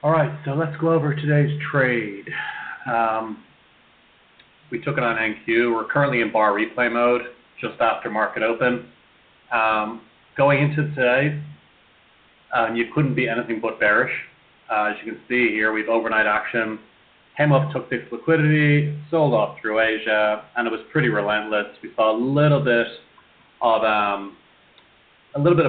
All right, so let's go over today's trade. We took it on NQ. We're currently in bar replay mode, just after market open. Going into today, you couldn't be anything but bearish. As you can see here, we've overnight action. Came up, took this liquidity, sold off through Asia, and it was pretty relentless. We saw a little bit of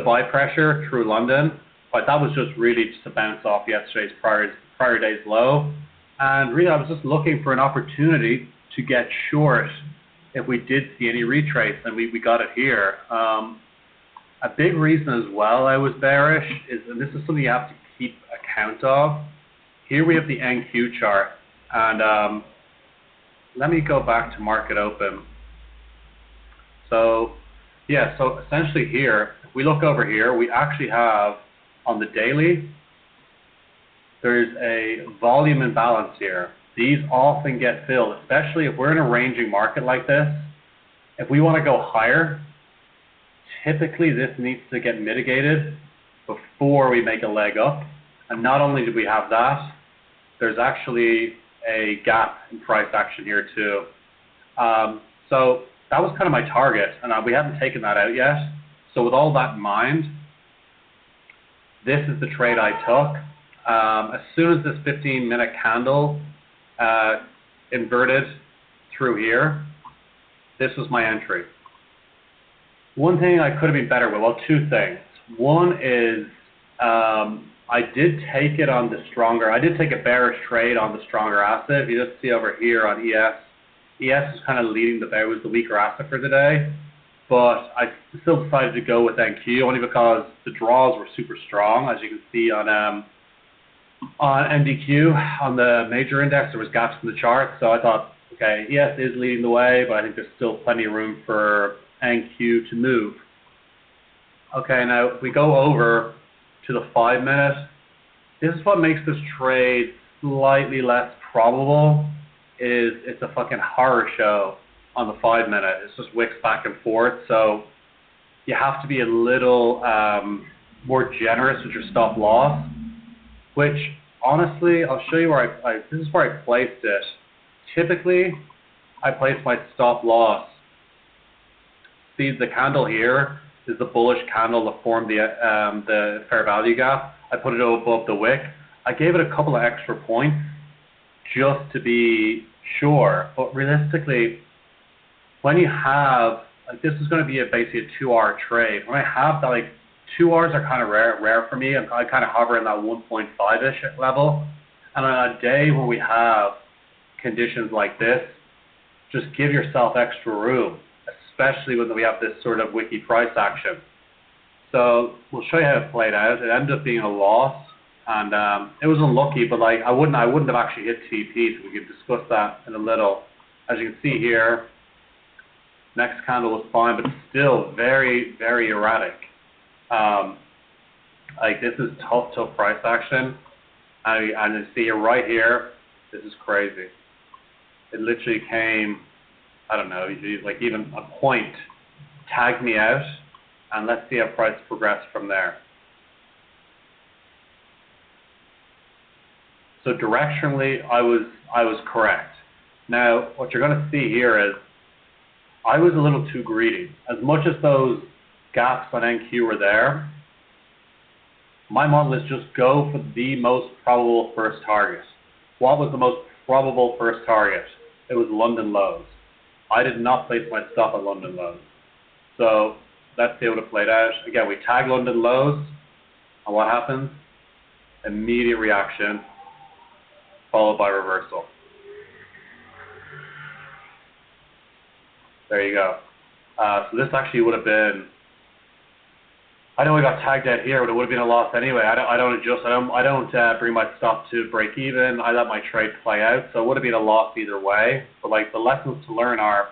buy pressure through London, but that was just really just a bounce off yesterday's prior day's low. And really, I was just looking for an opportunity to get short if we did see any retrace, and we got it here. A big reason as well I was bearish is, and this is something you have to keep account of. Here we have the NQ chart, and let me go back to market open. So yeah, so essentially here, if we look over here, we actually have on the daily, there's a volume imbalance here. These often get filled, especially if we're in a ranging market like this. If we want to go higher, typically this needs to get mitigated before we make a leg up. And not only do we have that, there's actually a gap in price action here too. So that was kind of my target, and we haven't taken that out yet. So with all that in mind, this is the trade I took. As soon as this 15-minute candle inverted through here, this was my entry. One thing I could have been better with, well, two things. One is I did take it on the stronger, I did take a bearish trade on the stronger asset. If you just see over here on ES, ES is kind of leading the bear, was the weaker asset for the day. But I still decided to go with NQ only because the draws were super strong. As you can see on NDQ, on the major index, there was gaps in the chart. So I thought, okay, ES is leading the way, but I think there's still plenty of room for NQ to move. Okay, now if we go over to the 5-minute, this is what makes this trade slightly less probable, is it's a fucking horror show on the 5-minute. It's just wicks back and forth, so you have to be a little more generous with your stop loss, which honestly, I'll show you where this is where I placed it. Typically, I place my stop loss. See, the candle here is the bullish candle that formed the fair value gap. I put it above the wick. I gave it a couple of extra points just to be sure, but realistically, when you have, like, this is going to be basically a 2-hour trade. When I have that, like, 2 hours are kind of rare for me. I kind of hover in that 1.5-ish level. And on a day when we have conditions like this, just give yourself extra room, especially when we have this sort of wicky price action. So we'll show you how it played out. It ended up being a loss, and it was unlucky, but like I wouldn't have actually hit TP, so we can discuss that in a little. As you can see here, next candle was fine, but still very, very erratic. Like, this is tough price action. And you see right here, this is crazy. It literally came, I don't know, like even a point tagged me out, and let's see how price progressed from there. So directionally, I was correct. Now, what you're going to see here is I was a little too greedy. As much as those gaps on NQ were there, my model is just go for the most probable first target. What was the most probable first target? It was London lows. I did not place my stop at London lows. So let's see how it played out. Again, we tag London lows, and what happens? Immediate reaction, followed by reversal. There you go. So this actually would have been, I know we got tagged out here, but it would have been a loss anyway. I don't adjust. I don't bring my stop to break even. I let my trade play out, so it would have been a loss either way. But like, the lessons to learn are,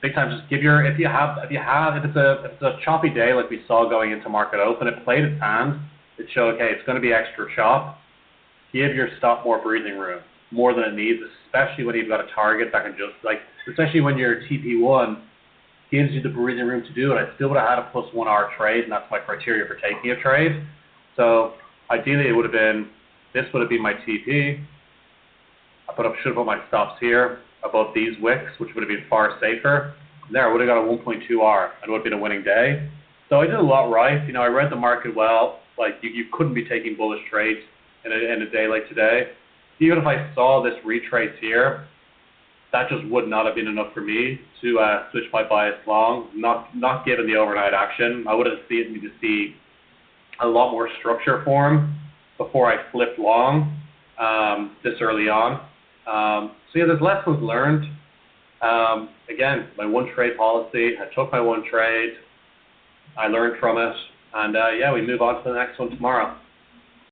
big time. Just give your, if it's a choppy day like we saw going into market open, it played its hand. It showed, okay, it's going to be extra chop. Give your stop more breathing room, more than it needs, especially when you've got a target that can just, like, especially when your TP1 gives you the breathing room to do it. I still would have had a +1 hour trade, and that's my criteria for taking a trade. So Ideally, it would have been, this would have been my TP. Should have put my stops here above these wicks, which would have been far safer. There, I would have got a 1.2R, and it would have been a winning day. So I did a lot right. You know, I read the market well. Like, you couldn't be taking bullish trades in a day like today. Even if I saw this retrace here, that just would not have been enough for me to switch my bias long, not given the overnight action. I would have needed to see a lot more structure form before I flipped long this early on. So yeah, there's lessons learned. Again, my one trade policy, I took my one trade, I learned from it, and yeah, we move on to the next one tomorrow.